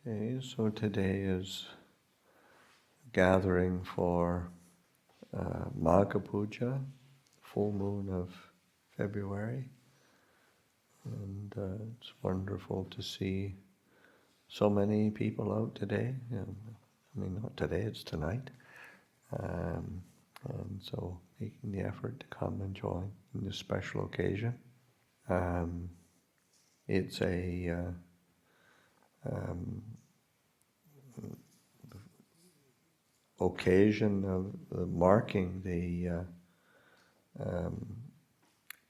Okay, so today is gathering for Magha Puja, full moon of February, and it's wonderful to see so many people out today. I mean, not today, it's tonight. And so making the effort to come and join in this special occasion. It's a occasion of marking the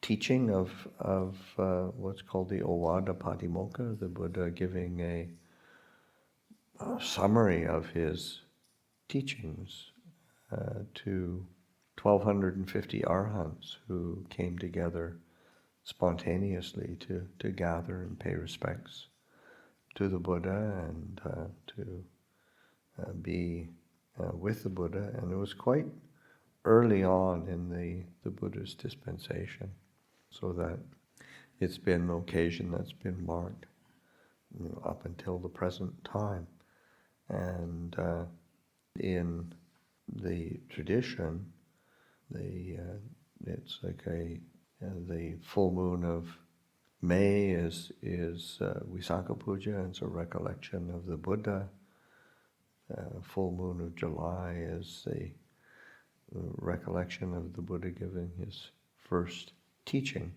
teaching of what's called the Ovada Patimokkha, the Buddha giving a summary of his teachings to 1,250 arhants who came together spontaneously to gather and pay respects to the Buddha and to be with the Buddha. And it was quite early on in the Buddha's dispensation, so that it's been an occasion that's been marked up until the present time. And in the tradition, it's like the full moon of May is Visakha Puja, and it's a recollection of the Buddha. Full moon of July is the recollection of the Buddha giving his first teaching,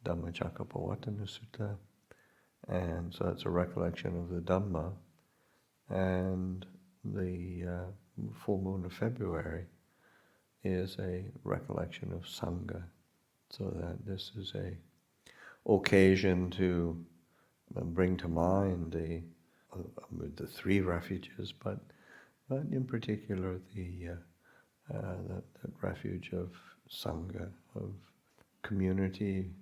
Dhamma Sutta, and so that's a recollection of the Dhamma. And the full moon of February is a recollection of Sangha, so that this is a occasion to bring to mind the three refuges, but in particular the refuge of Sangha, of community,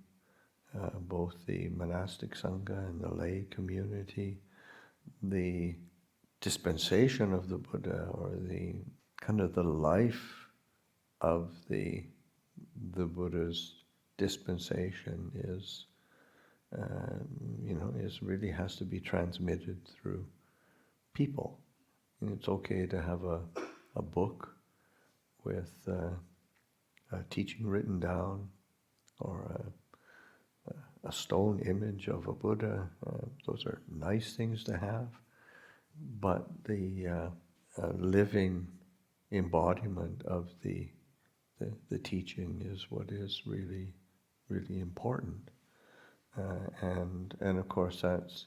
both the monastic Sangha and the lay community, the dispensation of the Buddha, or the kind of the life of the Buddha's dispensation is really has to be transmitted through people. And it's okay to have a book with a teaching written down, or a stone image of a Buddha. Those are nice things to have, but the living embodiment of the teaching is what is really, really important. And of course that's,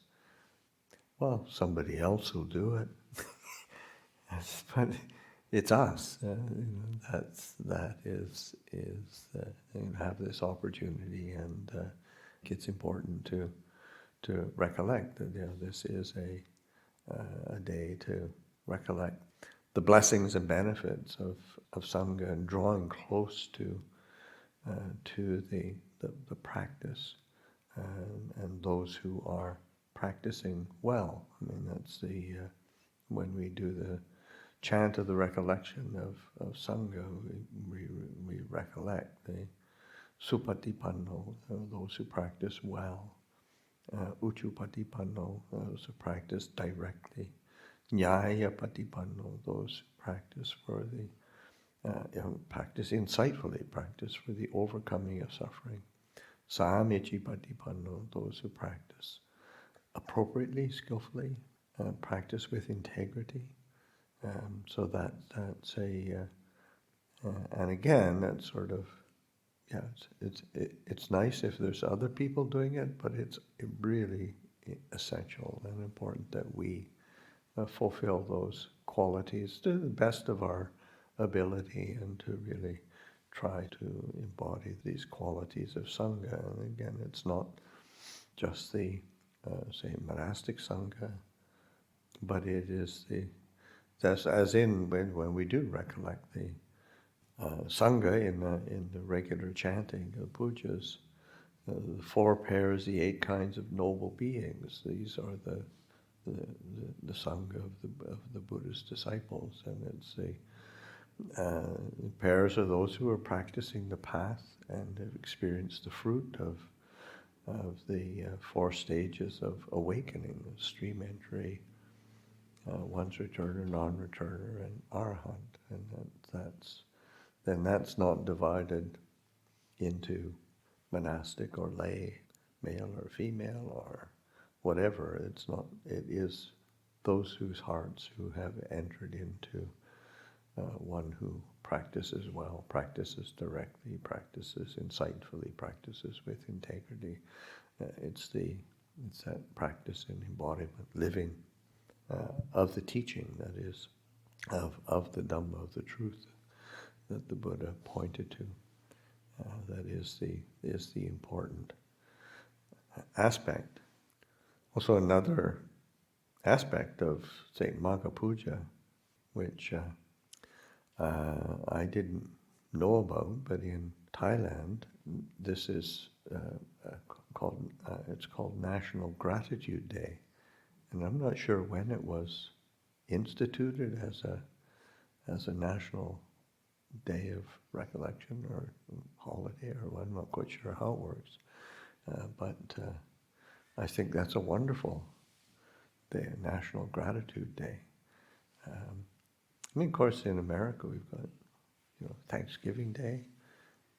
well, somebody else will do it, but it's us. That is have this opportunity, and it's important to recollect that this is a day to recollect the blessings and benefits of Sangha, and drawing close to the practice, and those who are practicing well. I mean, that's when we do the chant of the recollection of Sangha, we recollect the Supatipanno, those who practice well, Uchupatipanno, those who practice directly, Nyaya Patipanno, those who practice for practice insightfully, practice for the overcoming of suffering, Samichi Patipanno, those who practice appropriately, skillfully, practice with integrity. So that's and again, that's sort of, it's nice if there's other people doing it, but it's really essential and important that we fulfill those qualities to the best of our ability, and to really try to embody these qualities of Sangha. And again, it's not just the, say, monastic Sangha, but it is that's as in when we do recollect the Sangha in the regular chanting of pujas, the four pairs, the 8 kinds of noble beings. These are the Sangha of the Buddha's disciples, and it's the pairs are those who are practicing the path and have experienced the fruit of the 4 stages of awakening, stream entry, once returner, non-returner, and arahant, and that's not divided into monastic or lay, male or female or whatever. It's not. It is those whose hearts who have entered into one who practices well, practices directly, practices insightfully, practices with integrity. It's that practice in embodiment, living of the teaching, that is, of the Dhamma, of the truth that the Buddha pointed to. That is the important aspect. Also, another aspect of, say, Magha Puja, which I didn't know about, but in Thailand, this is it's called National Gratitude Day, and I'm not sure when it was instituted as a national day of recollection or holiday, or I'm not quite sure how it works, but I think that's a wonderful day, a National Gratitude Day. I mean, of course, in America we've got, Thanksgiving Day,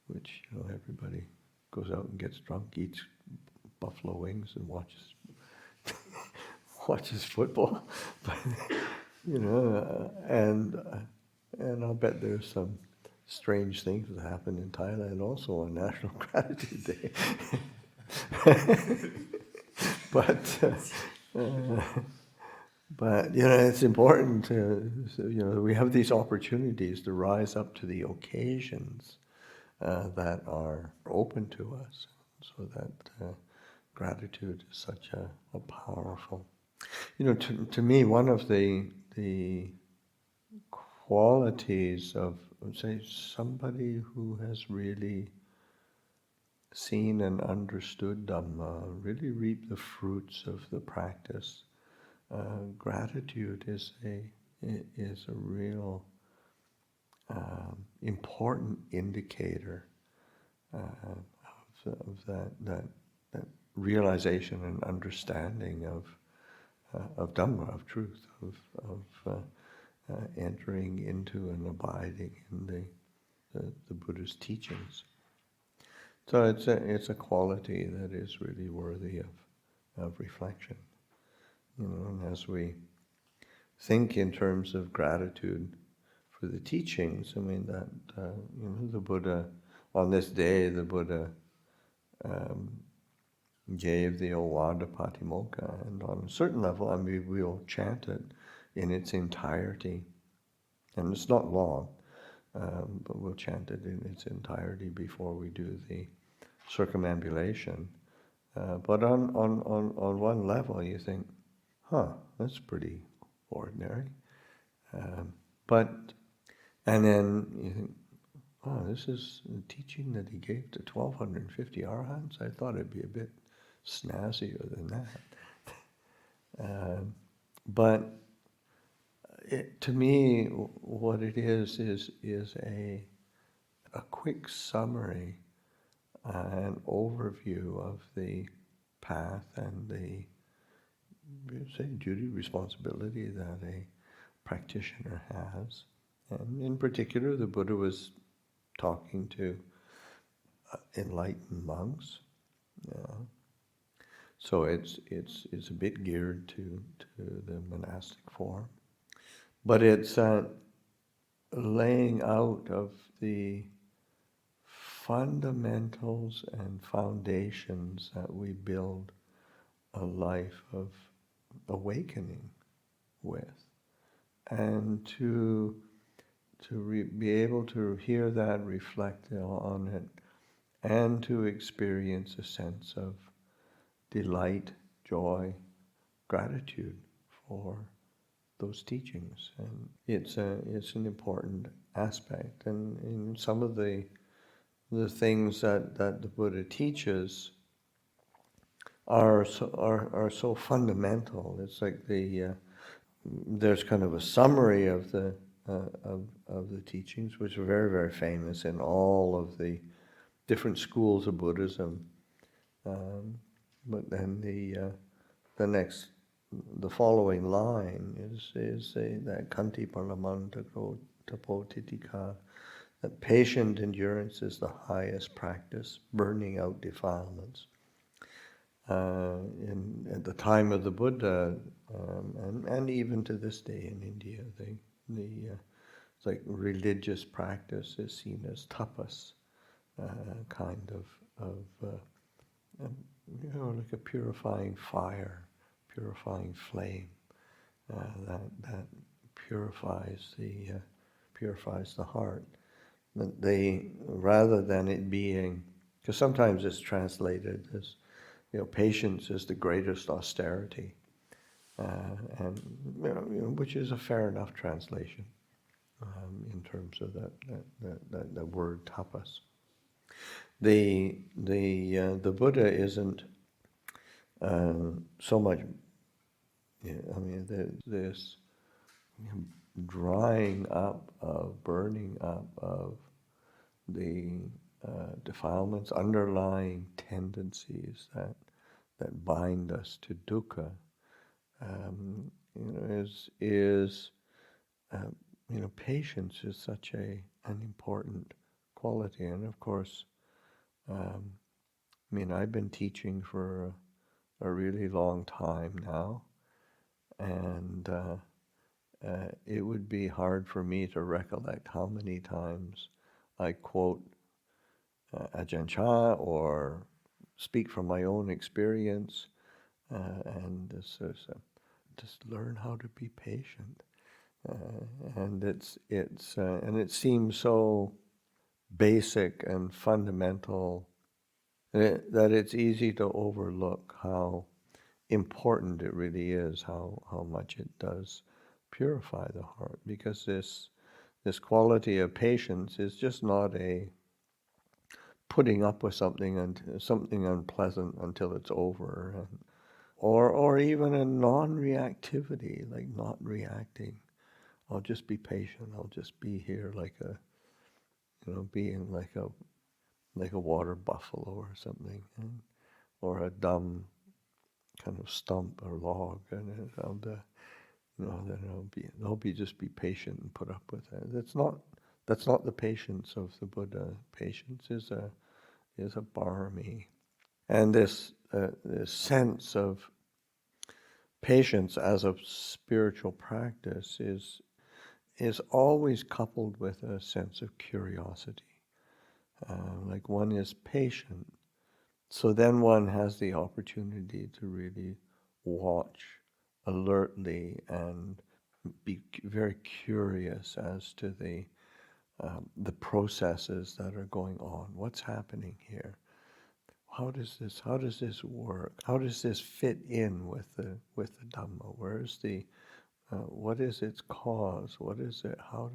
which, everybody goes out and gets drunk, eats buffalo wings, and watches football. But, and I'll bet there's some strange things that happen in Thailand also on National Gratitude Day. But it's important to, we have these opportunities to rise up to the occasions that are open to us, so that gratitude is such a powerful. To me, one of the qualities of, say, somebody who has really seen and understood Dhamma, really reaped the fruits of the practice. Gratitude is a real important indicator of that realization and understanding of Dhamma, of truth, of entering into and abiding in the Buddha's teachings. So it's a quality that is really worthy of reflection. And as we think in terms of gratitude for the teachings, I mean that the Buddha, on this day, the Buddha gave the Ovada Patimokkha, and on a certain level, I mean, we'll chant it in its entirety, and it's not long, but we'll chant it in its entirety before we do the circumambulation. But on one level, you think, that's pretty ordinary. And then you think, this is the teaching that he gave to 1,250 arahants. I thought it'd be a bit snazzier than that. But to me, what it is a quick summary, an overview of the path and the, say, duty, responsibility that a practitioner has. And in particular, the Buddha was talking to enlightened monks. So it's a bit geared to the monastic form. But it's laying out of the fundamentals and foundations that we build a life of awakening with, and to be able to hear that, reflect on it, and to experience a sense of delight, joy, gratitude for those teachings. And it's an important aspect. And in some of the things that the Buddha teaches are so fundamental. It's like there's kind of a summary of the teachings, which are very, very famous in all of the different schools of Buddhism. But then the next the following line is that kanti paramanta tapo titika, that patient endurance is the highest practice, burning out defilements. At the time of the Buddha, and even to this day in India, it's like religious practice is seen as tapas, kind of like a purifying fire, purifying flame that purifies the heart. That they, rather than it being, because sometimes it's translated as, patience is the greatest austerity, and which is a fair enough translation in terms of that word tapas. The Buddha isn't so much. This drying up of, burning up of the defilements, underlying tendencies that bind us to dukkha, patience is such an important quality. And of course, I've been teaching for a really long time now, and it would be hard for me to recollect how many times I quote Ajahn Chah or speak from my own experience, and this is just learn how to be patient. And it seems so basic and fundamental that it's easy to overlook how important it really is, how much it does purify the heart, because this quality of patience is just not a putting up with something unpleasant until it's over, or even a non-reactivity, like not reacting. I'll just be patient. I'll just be here being like a water buffalo or something, or a dumb kind of stump or log, and I'll just be patient and put up with it. That's not the patience of the Buddha. Patience is a barmi, and this sense of patience as a spiritual practice is always coupled with a sense of curiosity. Like one is patient, so then one has the opportunity to really watch alertly and be very curious as to the processes that are going on. What's happening here? How does this work? How does this fit in with the Dhamma? Where's what is its cause? What is it? How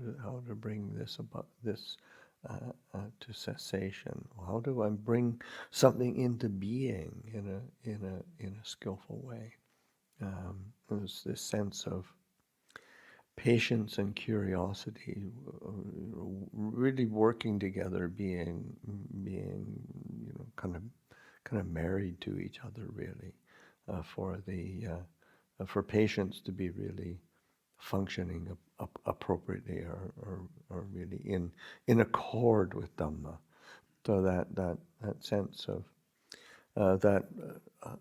to bring this about to cessation? How do I bring something into being in a skillful way? There's this sense of patience and curiosity, really working together, being kind of married to each other, really, for patience to be really functioning appropriately or really in accord with Dhamma. So that sense of that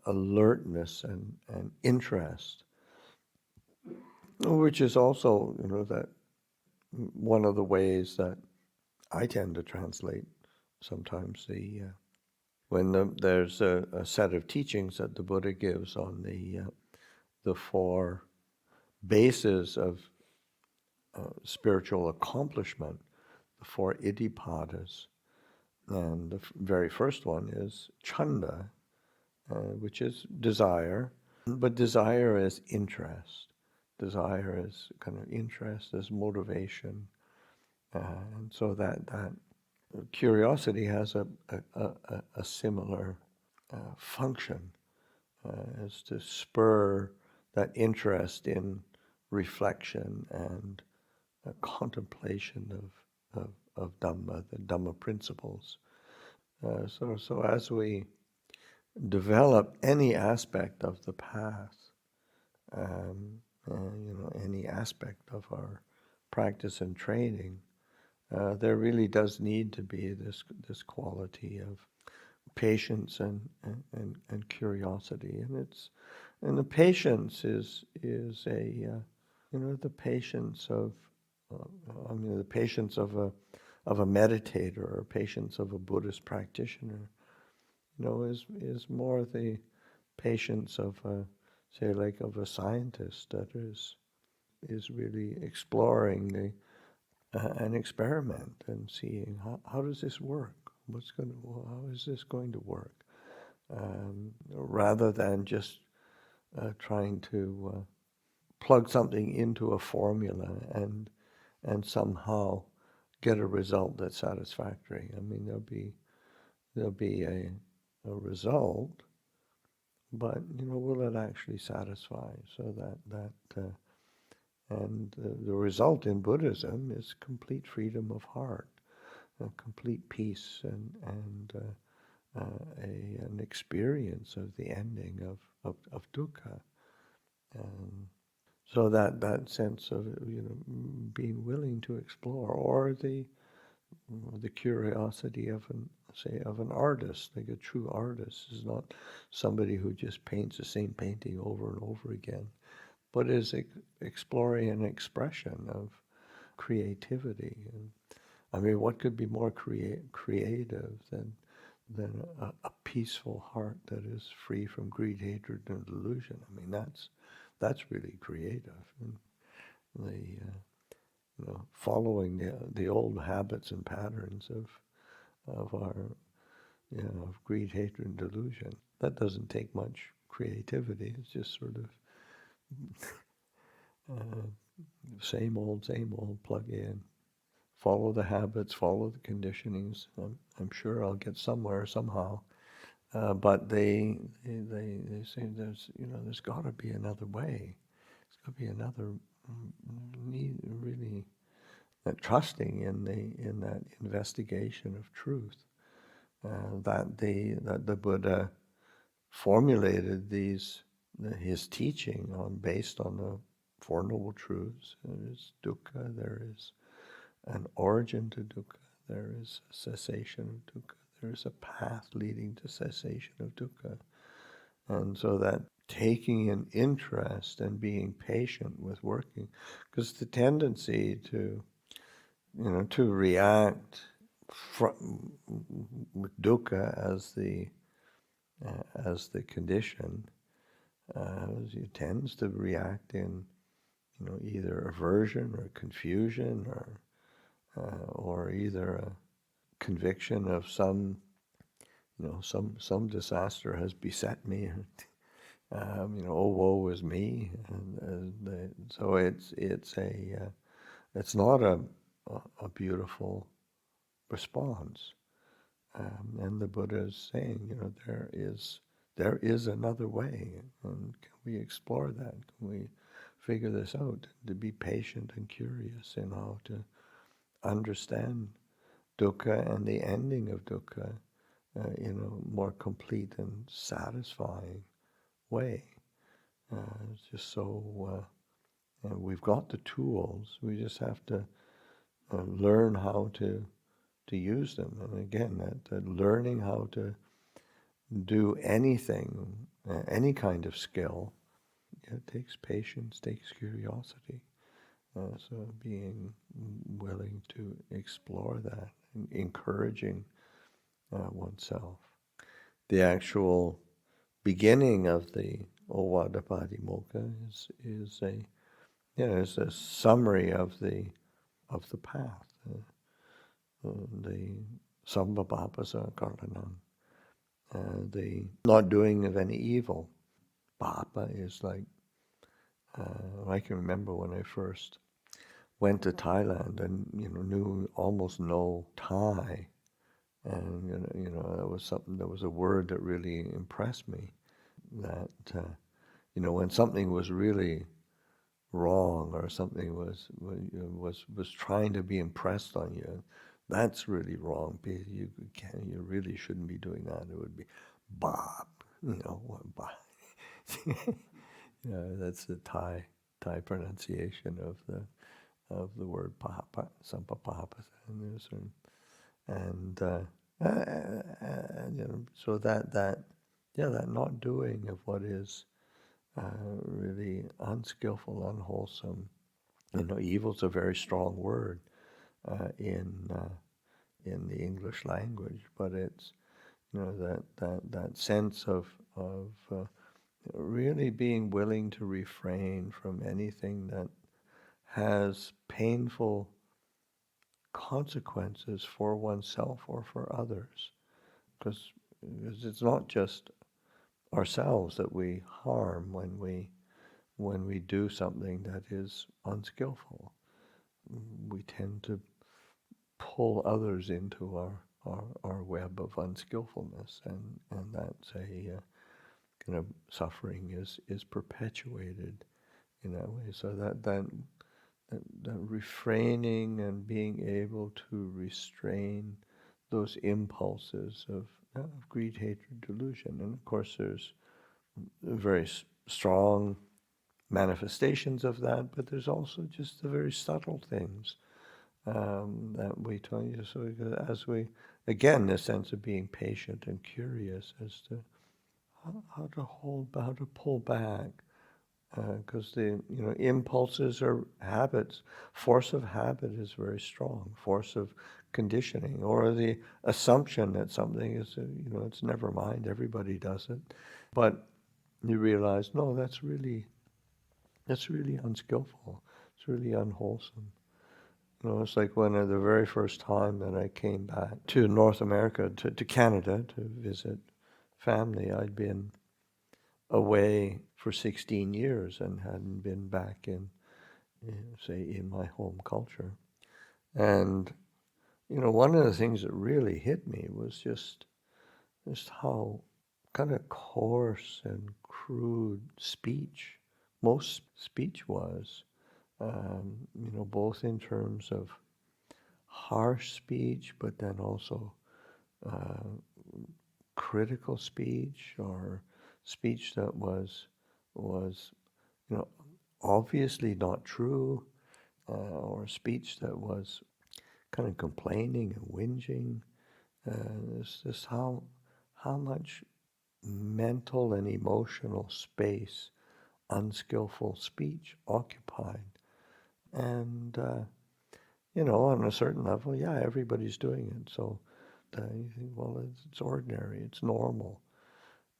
alertness and interest, which is also that one of the ways that I tend to translate sometimes there's a set of teachings that the Buddha gives on the four bases of spiritual accomplishment, the four iddhipadas. And the very first one is chanda, which is desire, but desire as interest. Desire as kind of interest, as motivation. And so that curiosity has a similar function as to spur that interest in reflection and contemplation of Dhamma, the Dhamma principles. So as we develop any aspect of the path, any aspect of our practice and training, there really does need to be this quality of patience and curiosity, and the patience is a the patience of the patience of a meditator, or patience of a Buddhist practitioner, is more the patience of say, like of a scientist that is really exploring an experiment and seeing how does this work? How is this going to work? Rather than just trying to plug something into a formula and somehow get a result that's satisfactory. I mean, there'll be a result, but will it actually satisfy? So and the result in Buddhism is complete freedom of heart, complete peace, and an experience of the ending of dukkha. So that sense of being willing to explore, or the curiosity of an artist. Like a true artist is not somebody who just paints the same painting over and over again, but is exploring an expression of creativity. And I mean, what could be more creative than a peaceful heart that is free from greed, hatred, and delusion? I mean, that's really creative. And following the old habits and patterns of our of greed, hatred, and delusion, that doesn't take much creativity. It's just sort of same old, plug in. Follow the habits, follow the conditionings. I'm sure I'll get somewhere somehow. But they say there's got to be another way. There's got to be another need, really, trusting in that investigation of truth. That the Buddha formulated his teaching based on the Four Noble Truths. There is dukkha. There is an origin to dukkha. There is a cessation of dukkha. There is a path leading to cessation of dukkha. And so that taking an interest and being patient with working, because the tendency to react with dukkha as the condition, it tends to react in either aversion or confusion, or either a conviction of some disaster has beset me. Oh, woe is me. So it's not a beautiful response. And the Buddha is saying, there is another way, and can we explore that? Can we figure this out? To be patient and curious in how to understand dukkha and the ending of dukkha in a more complete and satisfying way. It's just so, we've got the tools. We just have to learn how to use them. And again, that learning how to do anything, any kind of skill, it takes patience, takes curiosity. So being willing to explore that, and encouraging oneself. The actual beginning of the Ovada Patimokkha is a summary of the path. The Sambhavapasa Kartanam, the not doing of any evil. Papa is like, I can remember when I first went to Thailand and knew almost no Thai, and that was a word that really impressed me. That when something was really wrong, or something was trying to be impressed on you, that's really wrong. You really shouldn't be doing that. It would be Bob, Bob. That's the Thai pronunciation of the word papa, sampapapa, and so that not doing of what is really unskillful, unwholesome. Evil's a very strong word in the English language, but it's that sense of really being willing to refrain from anything that has painful consequences for oneself or for others, because it's not just ourselves that we harm when we do something that is unskillful. We tend to pull others into our web of unskillfulness, and that's a kind of suffering is perpetuated in that way. So that refraining and being able to restrain those impulses of greed, hatred, delusion. And of course there's very strong manifestations of that, but there's also just the very subtle things that we tell you. So as we, again, this sense of being patient and curious as to how to pull back, because the impulses are habits. Force of habit is very strong. Force of conditioning, or the assumption that something is it's never mind. Everybody does it, but you realize no, that's really unskillful. It's really unwholesome. It's like when the very first time that I came back to North America, to Canada, to visit family. I'd been away for 16 years and hadn't been back in my home culture. And, one of the things that really hit me was just how kind of coarse and crude most speech was, both in terms of harsh speech, but then also critical speech, or speech that was obviously not true, or speech that was kind of complaining and whinging. It's just how much mental and emotional space unskillful speech occupied. And on a certain level, everybody's doing it. So you think, well, it's ordinary, it's normal.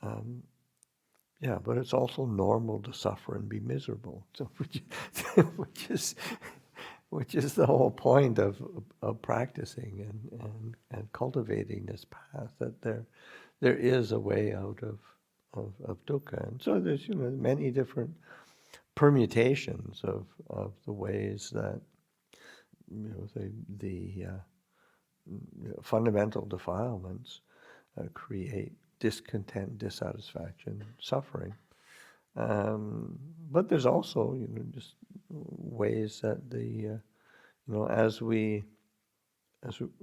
But it's also normal to suffer and be miserable. So which is the whole point of practicing and cultivating this path, that there is a way out of dukkha. And so there's many different permutations of the ways that the fundamental defilements create discontent, dissatisfaction, suffering. But there's also just ways that as we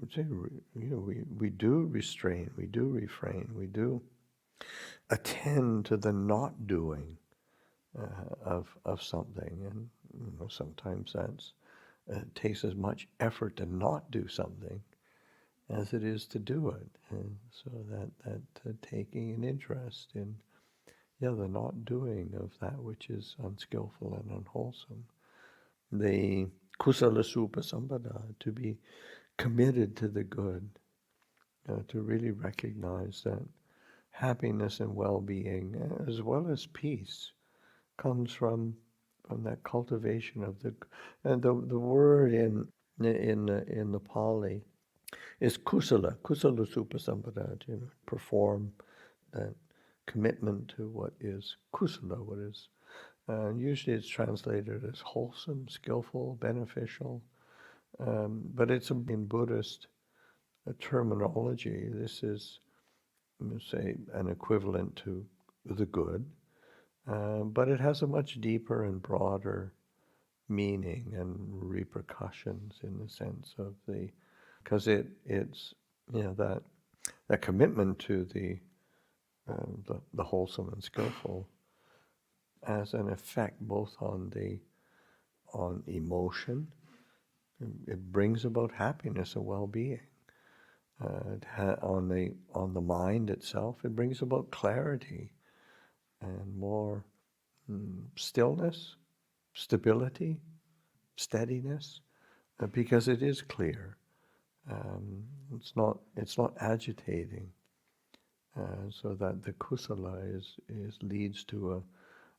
say, we do restrain, we do refrain, we do attend to the not doing of something, and sometimes that's takes as much effort to not do something as it is to do it, and so that taking an interest in the not doing of that which is unskillful and unwholesome, the kusala supa sampada, to be committed to the good, to really recognize that happiness and well-being, as well as peace, comes from that cultivation of the word in the Pali is kusala supa sampada, perform that commitment to what is kusala, what is usually it's translated as wholesome, skillful, beneficial, but it's in Buddhist terminology. This is, say, an equivalent to the good, but it has a much deeper and broader meaning and repercussions, in the sense of because it's that commitment to the wholesome and skillful as an effect both on emotion. It brings about happiness and well-being. On the mind itself, it brings about clarity and more stillness, stability, steadiness, because it is clear. It's not agitating, so that the kusala leads to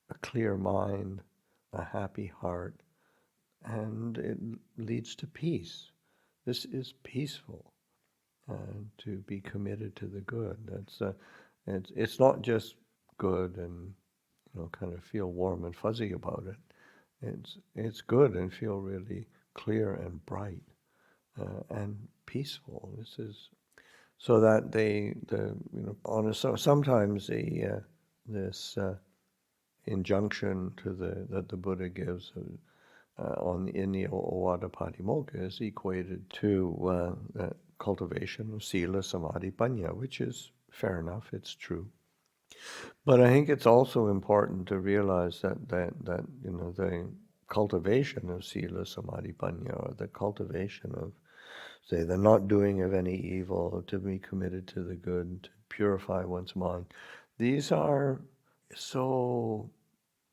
a clear mind, a happy heart, and it leads to peace. This is peaceful, to be committed to the good. It's not just good and kind of feel warm and fuzzy about it. It's good and feel really clear and bright and peaceful. This is so that sometimes this injunction that the Buddha gives in the Ovada Patimokkha is equated to cultivation of sila, samadhi, panya, which is fair enough. It's true. But I think it's also important to realize that the cultivation of sila, samadhi, panya, or the cultivation of, say, the not doing of any evil, to be committed to the good, to purify one's mind, these are so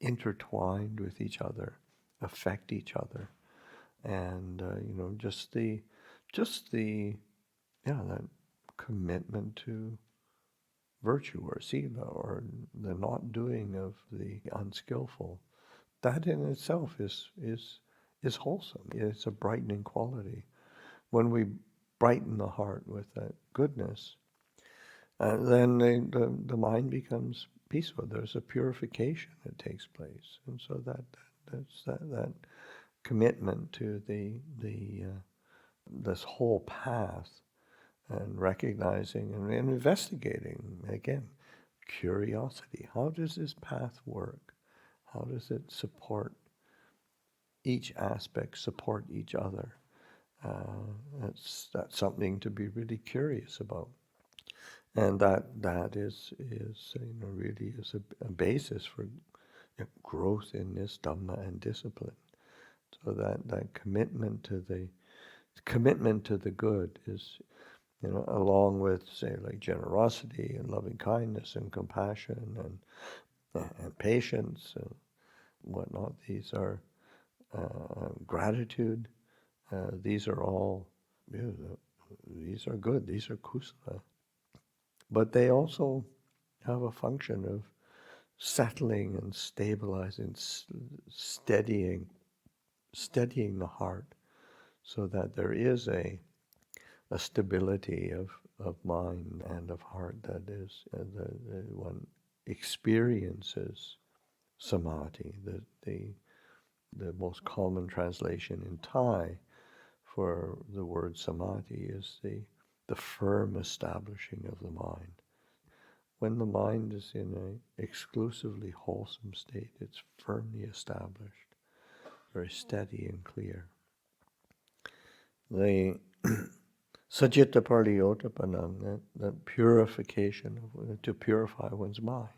intertwined with each other, affect each other, and that commitment to virtue or sila, or the not doing of the unskillful, that in itself is wholesome. It's a brightening quality. When we brighten the heart with that goodness, then the mind becomes peaceful. There's a purification that takes place, and so that's that commitment to this whole path, and recognizing and investigating again, curiosity. How does this path work? How does it support each aspect, support each other? That's something to be really curious about, and that is really is a basis for growth in this Dhamma and discipline. So that commitment to the good is, along with, say, like generosity and loving kindness and compassion and patience and whatnot. These are gratitude. These are all, these are good. These are kusala. But they also have a function of settling and stabilizing, steadying the heart, so that there is a stability of mind and of heart that is one experiences samadhi. The most common translation in Thai for the word samadhi is the firm establishing of the mind. When the mind is in an exclusively wholesome state, it's firmly established, very steady and clear. The Sacitta Parliyotapanam, that purification, to purify one's mind,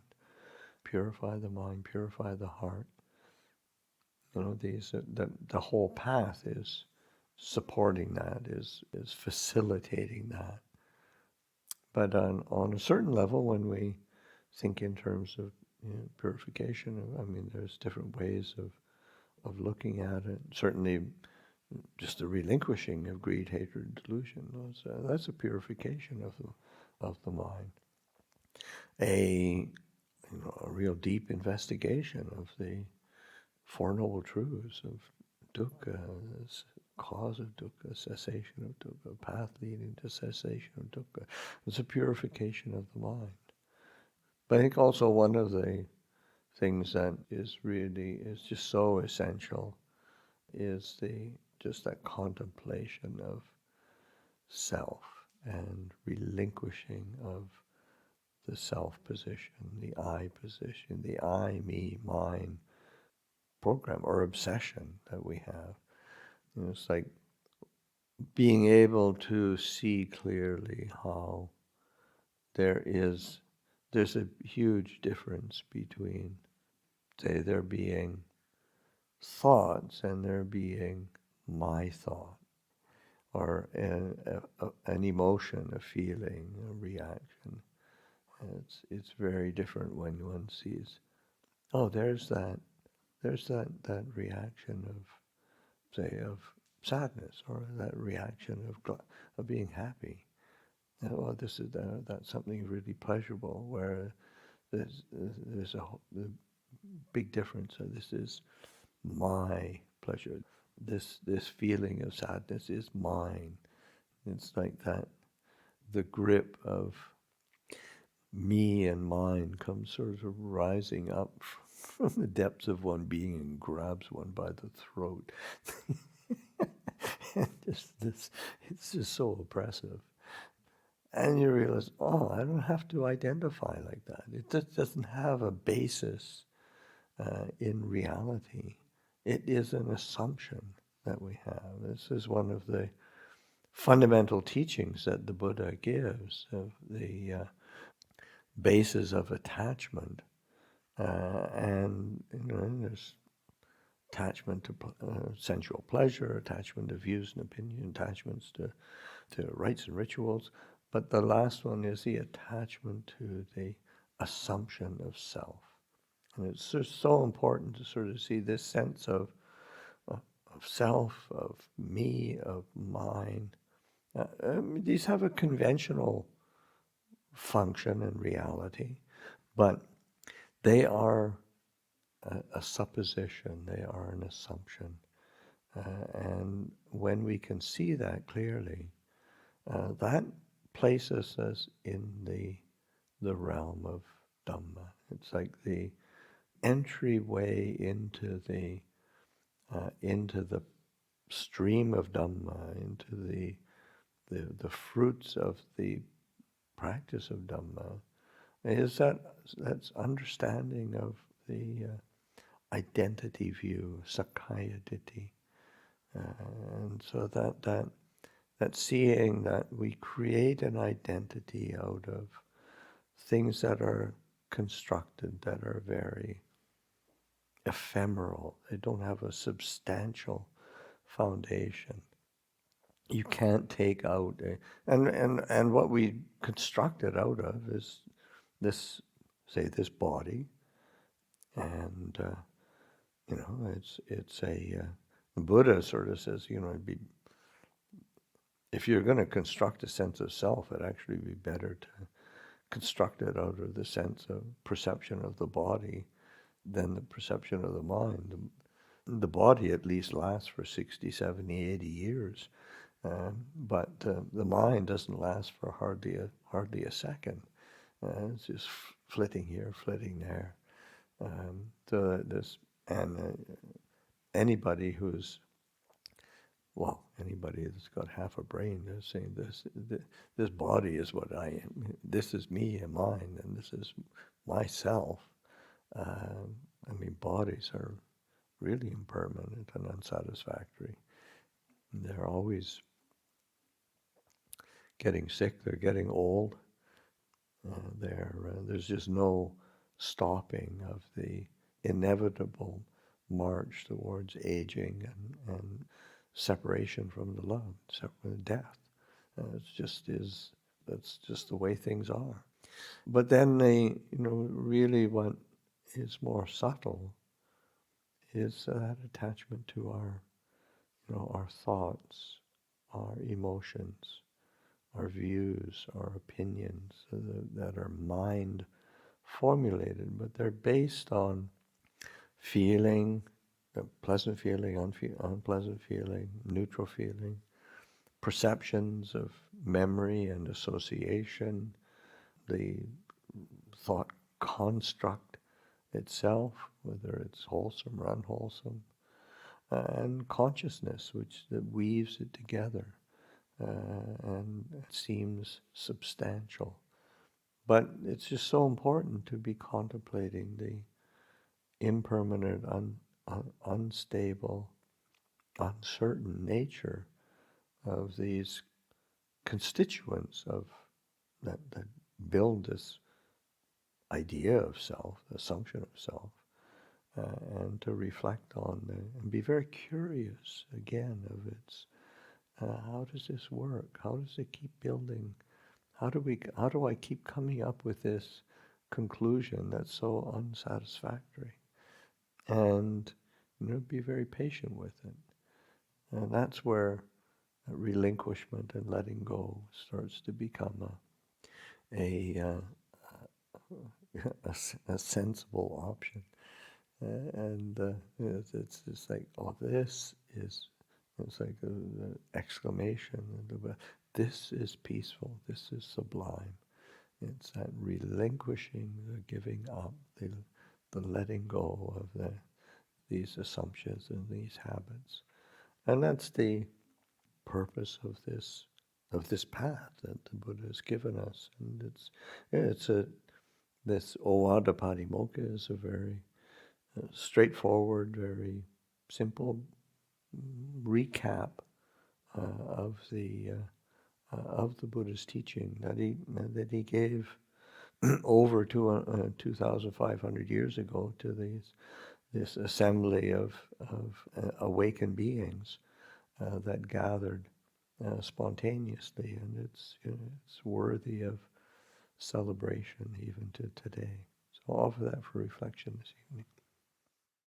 purify the mind, purify the heart. The whole path is supporting that, is facilitating that. But on a certain level, when we think in terms of purification, there's different ways of looking at it. Certainly, just the relinquishing of greed, hatred, delusion. That's a purification of the mind. A real deep investigation of the Four Noble Truths of dukkha, cause of dukkha, cessation of dukkha, path leading to cessation of dukkha. It's a purification of the mind. But I think also one of the things that is just so essential is just that contemplation of self and relinquishing of the self position, the I position, the I, me, mine program or obsession that we have. It's like being able to see clearly how there's a huge difference between say, there being thoughts and there being my thought, or an emotion, a feeling, a reaction. It's very different when one sees, oh, there's that reaction of, say, of sadness, or that reaction of being happy. Oh, that's something really pleasurable. Where there's a big difference. So this is my pleasure. This feeling of sadness is mine. It's like that. The grip of me and mine comes sort of rising up from the depths of one being and grabs one by the throat. And it's just so oppressive. And you realize, oh, I don't have to identify like that. It just doesn't have a basis in reality. It is an assumption that we have. This is one of the fundamental teachings that the Buddha gives of the basis of attachment. And there's attachment to sensual pleasure, attachment to views and opinion, attachments to rites and rituals. But the last one is the attachment to the assumption of self. And it's just so important to sort of see this sense of self, of me, of mine. These have a conventional function and reality, but they are a supposition, they are an assumption. And when we can see that clearly, that places us in the realm of Dhamma. It's like the entryway into the stream of Dhamma, into the fruits of the practice of Dhamma, is that's understanding of the identity view, Sakkaya Ditthi. And so that seeing that we create an identity out of things that are constructed, that are very ephemeral. They don't have a substantial foundation. You can't take out and what we constructed out of is this, say, this body, and it's a the Buddha sort of says, if you're going to construct a sense of self, it'd actually be better to construct it out of the sense of perception of the body than the perception of the mind. The body at least lasts for 60, 70, 80 years, but the mind doesn't last for hardly a second. It's just flitting here, flitting there. Anybody that's got half a brain is saying this body is what I am. This is me and mine, and this is myself. Bodies are really impermanent and unsatisfactory. They're always getting sick. They're getting old. There's just no stopping of the inevitable march towards aging and separation from the love, death. That's just the way things are. But then really what is more subtle is that attachment to our thoughts, our emotions, our views, our opinions that are mind formulated, but they're based on feeling, pleasant feeling, unpleasant feeling, neutral feeling, perceptions of memory and association, the thought construct itself, whether it's wholesome or unwholesome, and consciousness, that weaves it together and it seems substantial. But it's just so important to be contemplating the impermanent, unstable, uncertain nature of these constituents of that build this idea of self, the assumption of self, and to reflect on and be very curious again of its, how does this work? How does it keep building? How do I keep coming up with this conclusion that's so unsatisfactory? And be very patient with it. And that's where relinquishment and letting go starts to become a a sensible option. And it's like, oh, this is, it's like the exclamation, this is peaceful, this is sublime. It's that relinquishing, the giving up, the letting go of these assumptions and these habits. And that's the purpose of this path that the Buddha has given us. And this Ovada Patimokkha is a very straightforward, very simple recap of the Buddha's teaching that he gave over 2,500 years ago to this assembly of awakened beings that gathered spontaneously, and it's worthy of celebration even to today. So I'll offer that for reflection this evening.